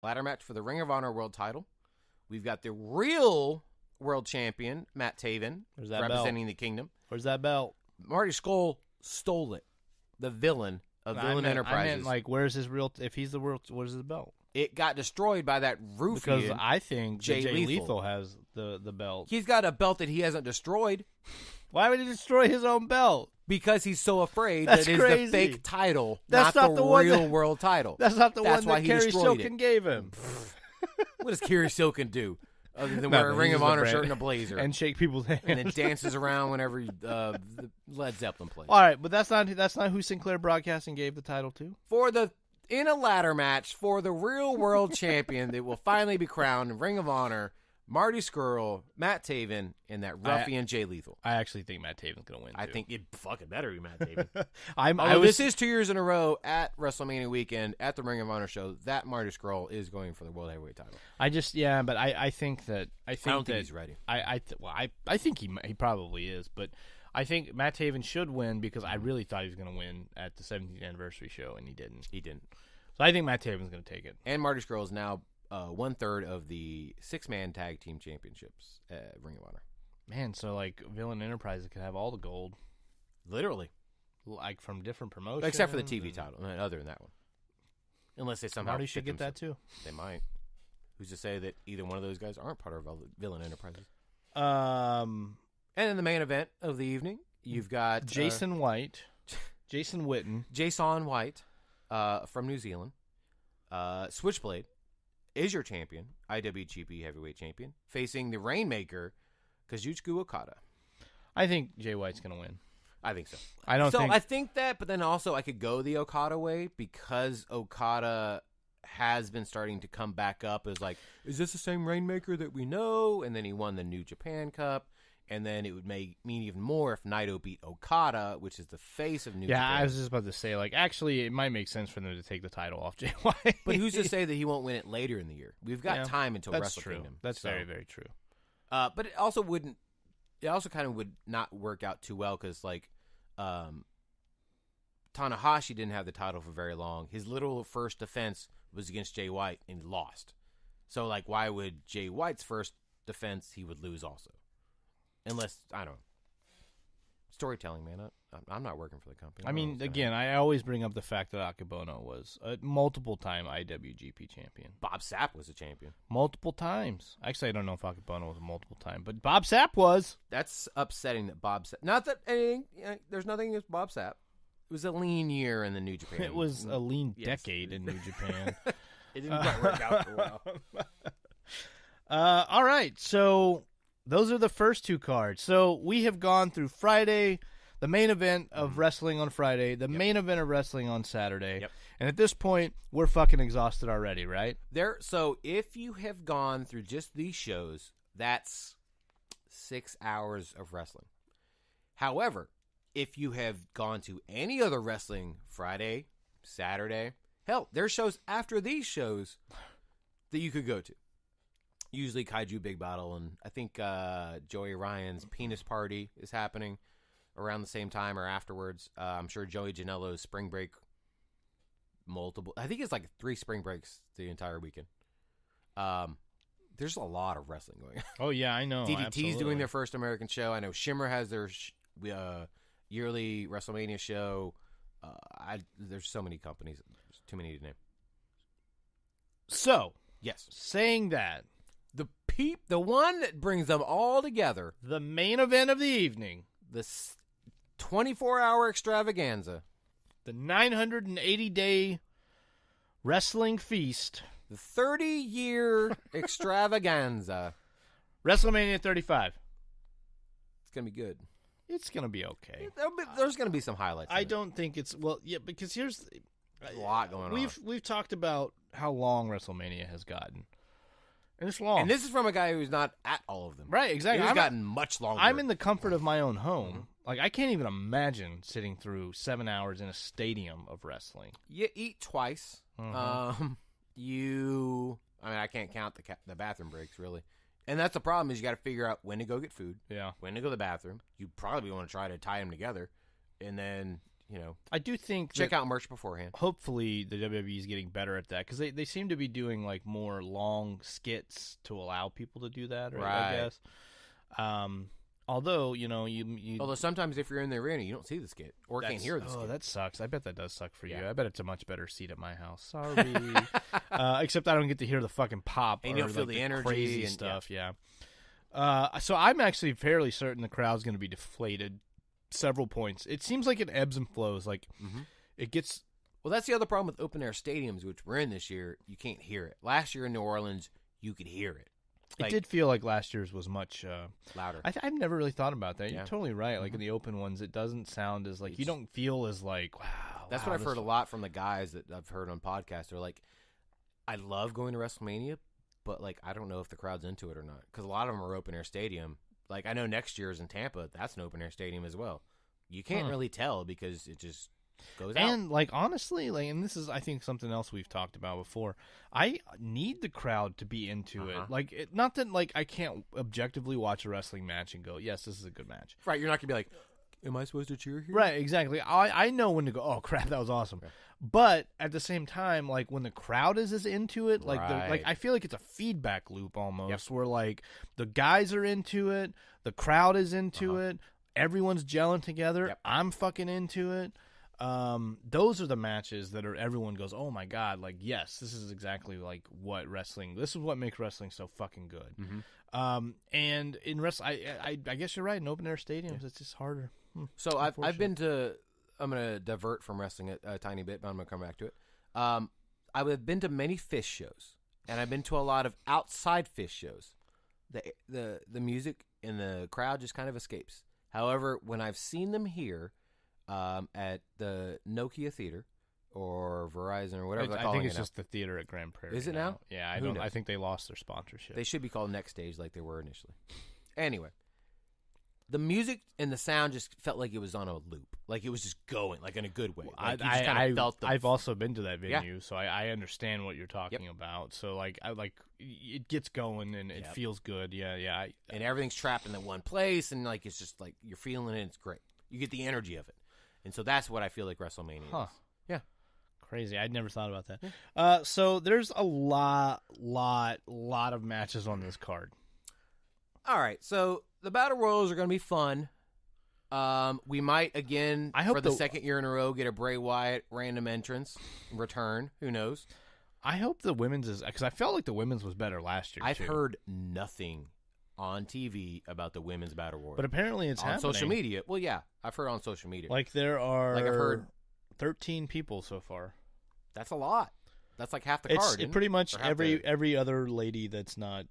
ladder match for the Ring of Honor World title. We've got the real world champion, Matt Taven, representing the Kingdom. Where's that belt? Marty Scurll stole it. The villain of Villain Enterprises. I meant, like, where's his real... If he's the world, where's his belt? It got destroyed by that ruffian. Because I think Jay Lethal has the belt. He's got a belt that he hasn't destroyed. Why would he destroy his own belt? Because he's so afraid that it's the fake title, That's not the one real world title. That's not the That's one that Kerry Silkin gave him. What does Kerry Silkin do? Other than wear a Ring of Honor shirt and a blazer. And shake people's hands. And then dances around whenever the Led Zeppelin plays. All right, but that's not who Sinclair Broadcasting gave the title to. In a ladder match for the real world champion that will finally be crowned in Ring of Honor, Marty Scurll, Matt Taven, and that ruffian Jay Lethal. I actually think Matt Taven's going to win, too. I think it fucking better be Matt Taven. This is 2 years in a row at WrestleMania Weekend at the Ring of Honor show that Marty Scurll is going for the World Heavyweight title. I think that he's ready. I think he probably is, but I think Matt Taven should win because I really thought he was going to win at the 17th anniversary show, and he didn't. So I think Matt Taven's going to take it. And Marty Scurll is now 1/3 of the 6-man tag team championships at Ring of Honor. Man, so like Villain Enterprises could have all the gold. Literally. Like from different promotions. Except for the TV title, other than that one. Unless they somehow Marty should get that too. They might. Who's to say that either one of those guys aren't part of Villain Enterprises? And in the main event of the evening, you've got Jason White. Jason Witten. Jason White from New Zealand. Switchblade is your champion, IWGP Heavyweight Champion, facing the Rainmaker, Kazuchika Okada. I think Jay White's going to win. I think so. I think that, but then also I could go the Okada way because Okada has been starting to come back up as like, is this the same Rainmaker that we know? And then he won the New Japan Cup. And then it would mean even more if Naito beat Okada, which is the face of New Japan. Yeah, I was just about to say, like, actually, it might make sense for them to take the title off Jay White. But who's to say that he won't win it later in the year? We've got time until Wrestle Kingdom. That's very, very true. But it also wouldn't. It also kind of would not work out too well because, like, Tanahashi didn't have the title for very long. His literal first defense was against Jay White and lost. So, like, why would Jay White's first defense he would lose also? Unless, I don't know. Storytelling, man. I'm not working for the company. I mean, again, I always bring up the fact that Akebono was a multiple-time IWGP champion. Bob Sapp was a champion. Multiple times. Actually, I don't know if Akebono was a multiple time, but Bob Sapp was. That's upsetting that Bob Sapp... Not that anything... There's nothing against Bob Sapp. It was a lean year in the New Japan. It was a lean decade in New Japan. It didn't quite work out for a while. All right, so... Those are the first two cards. So we have gone through Friday, the main event of wrestling on Friday, the main event of wrestling on Saturday. Yep. And at this point, we're fucking exhausted already, right? So if you have gone through just these shows, that's 6 hours of wrestling. However, if you have gone to any other wrestling Friday, Saturday, hell, there's shows after these shows that you could go to. Usually Kaiju Big Battle, and I think Joey Ryan's Penis Party is happening around the same time or afterwards. I'm sure Joey Janela's Spring Break, I think it's like 3 spring breaks the entire weekend. There's a lot of wrestling going on. Oh, yeah, I know. DDT's doing their first American show. I know Shimmer has their yearly WrestleMania show. There's so many companies. There's too many to name. So, yes, saying that, the one that brings them all together, the main event of the evening, the 24-hour extravaganza, the 980-day wrestling feast, the 30-year extravaganza, WrestleMania 35. It's gonna be good. It's gonna be okay. There's gonna be some highlights. I don't think it's because here's a lot going on. We've talked about how long WrestleMania has gotten. And it's long. And this is from a guy who's not at all of them. Right, exactly. It's gotten much longer. I'm in the comfort of my own home. Mm-hmm. Like, I can't even imagine sitting through 7 hours in a stadium of wrestling. You eat twice. Mm-hmm. I can't count the bathroom breaks, really. And that's the problem is you got to figure out when to go get food. Yeah. When to go to the bathroom. You probably want to try to tie them together. And then I do think check out merch beforehand. Hopefully, the WWE is getting better at that because they seem to be doing like more long skits to allow people to do that. Right. I guess. Although although sometimes if you're in the arena, you don't see the skit or can't hear the skit. Oh, that sucks. I bet that does suck for you. I bet it's a much better seat at my house. Sorry, except I don't get to hear the fucking pop and you don't feel the energy crazy and stuff. Yeah. So I'm actually fairly certain the crowd's going to be deflated several points. It seems like it ebbs and flows. Like it gets. Well, that's the other problem with open air stadiums, which we're in this year. You can't hear it. Last year in New Orleans, you could hear it. It did feel like last year's was much louder. I've never really thought about that. You're totally right. Like in the open ones, it doesn't sound as like you don't feel as like wow. That's what I've heard a lot from the guys that I've heard on podcasts. They're like, I love going to WrestleMania, but like I don't know if the crowd's into it or not because a lot of them are open air stadium. Like I know next year's in Tampa, that's an open air stadium as well. You can't really tell because it just goes out. And like honestly, like, and this is I think something else we've talked about before. I need the crowd to be into it. Like not that like I can't objectively watch a wrestling match and go, yes, this is a good match. Right? You're not gonna be like, am I supposed to cheer here? Right? Exactly. I know when to go. Oh crap, that was awesome. Right. But at the same time, like when the crowd is into it, like like I feel like it's a feedback loop almost, where like the guys are into it, the crowd is into it. Everyone's gelling together. Yep. I'm fucking into it. Those are the matches that everyone goes, oh my god, like yes, this is exactly like what wrestling. This is what makes wrestling so fucking good. And in wrestling, I guess you're right. In open air stadiums, it's just harder. So I've been to. I'm gonna divert from wrestling a tiny bit, but I'm gonna come back to it. I've been to many Fish shows, and I've been to a lot of outside Fish shows. The music and the crowd just kind of escapes. However, when I've seen them here at the Nokia Theater or Verizon or whatever they're calling it, I think it's just the theater at Grand Prairie. Is it now? Yeah, I don't. I think they lost their sponsorship. They should be called Next Stage like they were initially. Anyway, the music and the sound just felt like it was on a loop, like it was just going, like in a good way. Like you just kind of felt I've also been to that venue, so I understand what you're talking about. So like it gets going and it feels good. Yeah. And everything's trapped in that one place, and like it's just like you're feeling it. It's great. You get the energy of it, and so that's what I feel like WrestleMania is. Yeah, crazy. I'd never thought about that. So there's a lot of matches on this card. All right, so the Battle Royals are going to be fun. We might, again, for the second year in a row, get a Bray Wyatt random entrance return. Who knows? I hope the women's is... Because I felt like the women's was better last year, I've heard nothing on TV about the women's Battle Royal. But apparently it's on happening. social media. Well, yeah, I've heard on social media. Like there are... Like I've heard 13 people so far. That's a lot. That's like half the card. It's pretty much every other lady that's not...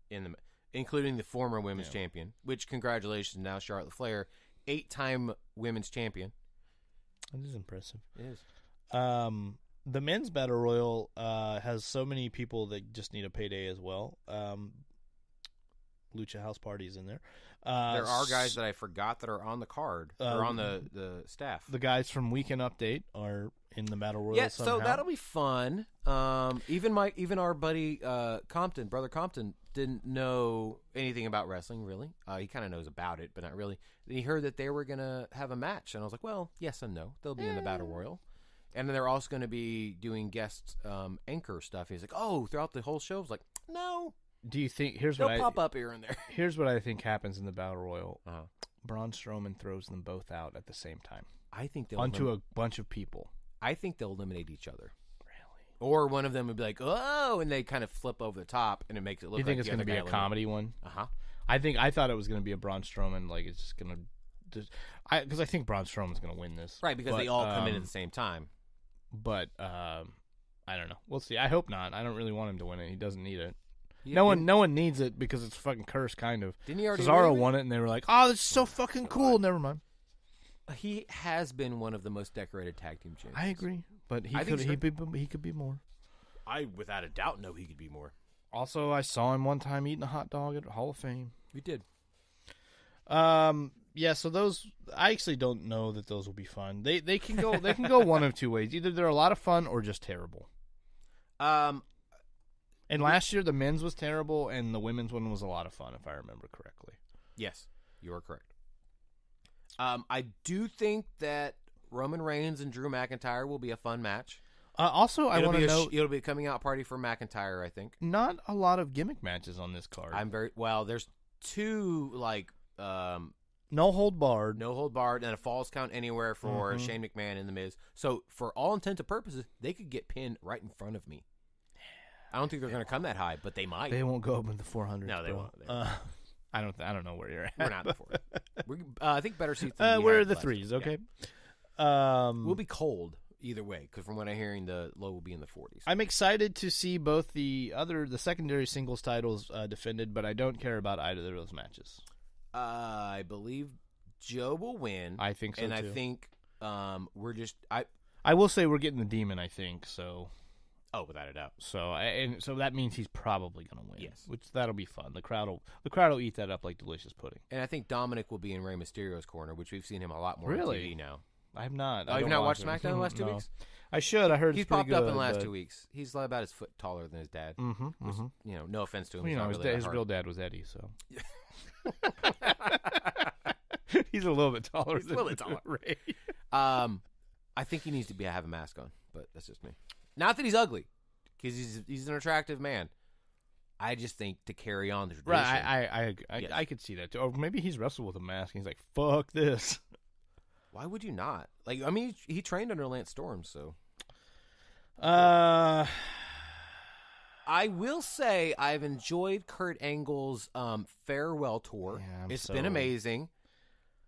in the... Including the former women's champion, which, congratulations, now Charlotte Flair, 8-time women's champion. That is impressive. It is. The men's Battle Royal has so many people that just need a payday as well. Lucha House Party's in there. There are guys that I forgot that are on the card, or on the staff. The guys from Weekend Update are in the Battle Royal somehow. So that'll be fun. Even our buddy Brother Compton, didn't know anything about wrestling, really. He kind of knows about it, but not really. He heard that they were going to have a match, and I was like, well, yes and no. They'll be in the Battle Royal. And then they're also going to be doing guest anchor stuff. He's like, oh, throughout the whole show? I was like, no. Do you think... They'll pop up here and there. Here's what I think happens in the Battle Royal. Braun Strowman throws them both out at the same time. I think they'll... Onto a bunch of people. I think they'll eliminate each other. Or one of them would be like, oh, and they kind of flip over the top, and it makes it look like the other guy. You think it's going to be a comedy one? I thought it was going to be a Braun Strowman, like it's just going to... Because I think Braun Strowman's going to win this. Right, because they all come in at the same time. But, I don't know. We'll see. I hope not. I don't really want him to win it. He doesn't need it. No one needs it because it's fucking cursed, kind of. Didn't he already Cesaro won it, and they were like, oh, this is so fucking cool. Never mind. He has been one of the most decorated tag team champions. I agree, but he could be more. I, without a doubt, know he could be more. Also, I saw him one time eating a hot dog at Hall of Fame. You did. Yeah. So those, I actually don't know that those will be fun. They can go one of two ways. Either they're a lot of fun or just terrible. And last year the men's was terrible, and the women's one was a lot of fun, if I remember correctly. Yes, you are correct. I do think that Roman Reigns and Drew McIntyre will be a fun match. Also, I want to note it'll be a coming out party for McIntyre. I think not a lot of gimmick matches on this card. There's two no hold barred, and a falls count anywhere for Shane McMahon and The Miz. So for all intents and purposes, they could get pinned right in front of me. I don't think they're going to come that high, but they might. They won't go up in the 400. No, they won't. I don't know where you're at. We're not in the 400. I think better seats. We're the threes. Okay. Yeah. We'll be cold. Either way, because from what I'm hearing, the low will be in the 40s. I'm excited to see both the secondary singles titles defended, but I don't care about either of those matches. I believe Joe will win. I think so, and too. I think we're just I will say we're getting the Demon. I think so. Oh, without a doubt. So so that means he's probably going to win. Yes, which that'll be fun. The crowd will eat that up like delicious pudding. And I think Dominic will be in Rey Mysterio's corner, which we've seen him a lot more on TV now. I have not. Oh, you've not watched SmackDown the last 2 weeks? I should. I heard he's popped up in the last 2 weeks. He's about his foot taller than his dad. Which, no offense to him. His real dad was Eddie, so he's a little bit taller. He's a little bit taller. Ray. I think he needs to have a mask on, but that's just me. Not that he's ugly, because he's an attractive man. I just think to carry on the tradition. Right. I could see that too. Or maybe he's wrestled with a mask and he's like, "Fuck this." Why would you not? He trained under Lance Storm, so. I will say I've enjoyed Kurt Angle's farewell tour. Yeah, it's been amazing.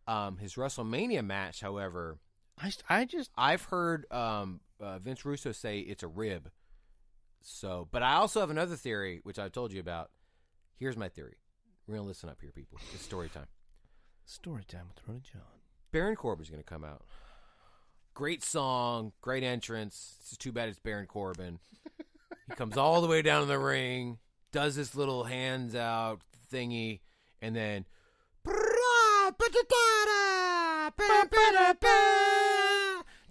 His WrestleMania match, however, I've heard Vince Russo say it's a rib. So, but I also have another theory, which I told you about. Here's my theory. We're gonna listen up here, people. It's story time. Story time with Rhoda John. Baron Corbin's going to come out. Great song, great entrance. It's too bad it's Baron Corbin. He comes all the way down in the ring, does this little hands out thingy, and then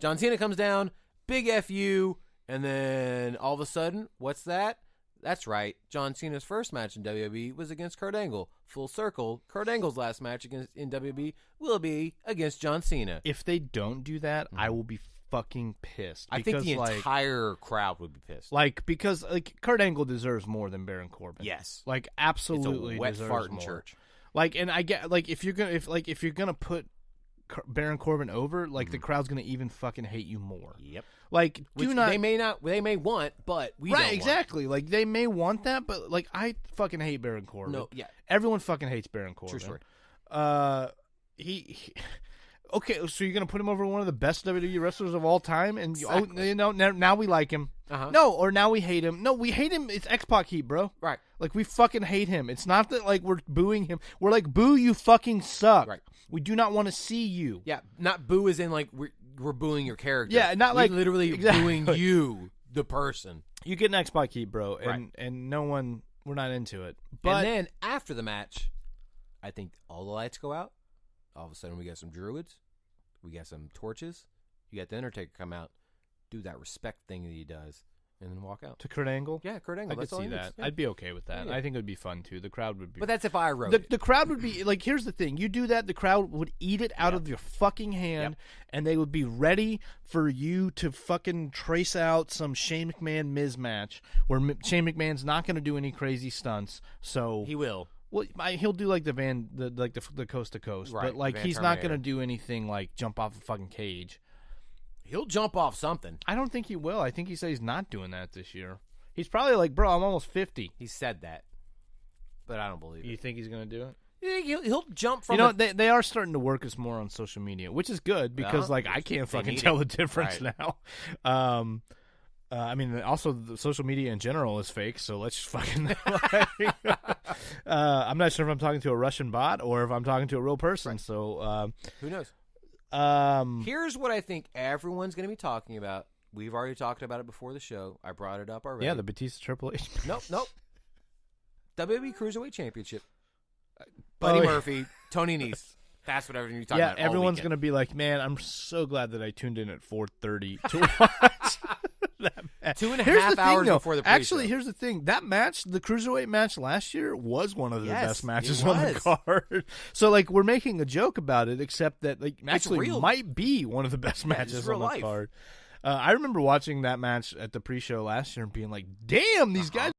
John Cena comes down, big FU, and then all of a sudden, what's that? That's right. John Cena's first match in WWE was against Kurt Angle. Full circle. Kurt Angle's last match in WWE will be against John Cena. If they don't do that, I will be fucking pissed. I think the entire crowd would be pissed. Because Kurt Angle deserves more than Baron Corbin. Yes. Absolutely it's a wet deserves fart in more. church. And I get if you're gonna put Baron Corbin over, the crowd's gonna even fucking hate you more. Yep. They may want, but we don't right, exactly. They may want that, but I fucking hate Baron Corbin. No, yeah. Everyone fucking hates Baron Corbin. True story. He okay, so you're gonna put him over one of the best WWE wrestlers of all time, and exactly. now we like him. No, or now we hate him. No, we hate him. It's X-Pac heat, bro. Right. We fucking hate him. It's not that we're booing him. We're boo, you fucking suck. Right. We do not want to see you. Yeah, not boo as in we're booing your character. Yeah, not literally exactly. booing you, the person. You get an X-Pac heat, bro, right. and no one, we're not into it. But and then after the match, I think all the lights go out. All of a sudden, we got some druids, we got some torches. You got the Undertaker come out, do that respect thing that he does, and then walk out to Kurt Angle. Yeah, Kurt Angle. I could see that. Yeah. I'd be okay with that. Yeah. I think it would be fun too. The crowd would be. But that's if I wrote it. The crowd would be here's the thing: you do that, the crowd would eat it out of your fucking hand, and they would be ready for you to fucking trace out some Shane McMahon Miz match where Shane McMahon's not going to do any crazy stunts. So he will. Well, he'll do the coast to coast, right, but he's not going to do anything like jump off a fucking cage. He'll jump off something. I don't think he will. I think he said he's not doing that this year. He's probably bro, I'm almost 50. He said that, but I don't believe it. You think he's going to do it? He'll jump from. They are starting to work us more on social media, which is good because I can't fucking tell the difference now. I mean, also the social media in general is fake, so let's just fucking. I'm not sure if I'm talking to a Russian bot or if I'm talking to a real person. Right. So who knows? Here's what I think everyone's going to be talking about. We've already talked about it before the show. I brought it up already. Yeah, the Batista Triple H. Nope. WWE Cruiserweight Championship. Buddy Murphy, Tony Nese. That's what everyone's talking about. Yeah, everyone's going to be like, man, I'm so glad that I tuned in at 4:30 to watch. that match. 2.5 hours before the pre-show. Actually, here's the thing. That match, the Cruiserweight match last year, was one of the best matches on the card. So, like, we're making a joke about it, except that, like, actually might be one of the best matches on the card. I remember watching that match at the pre-show last year and being like, damn, these guys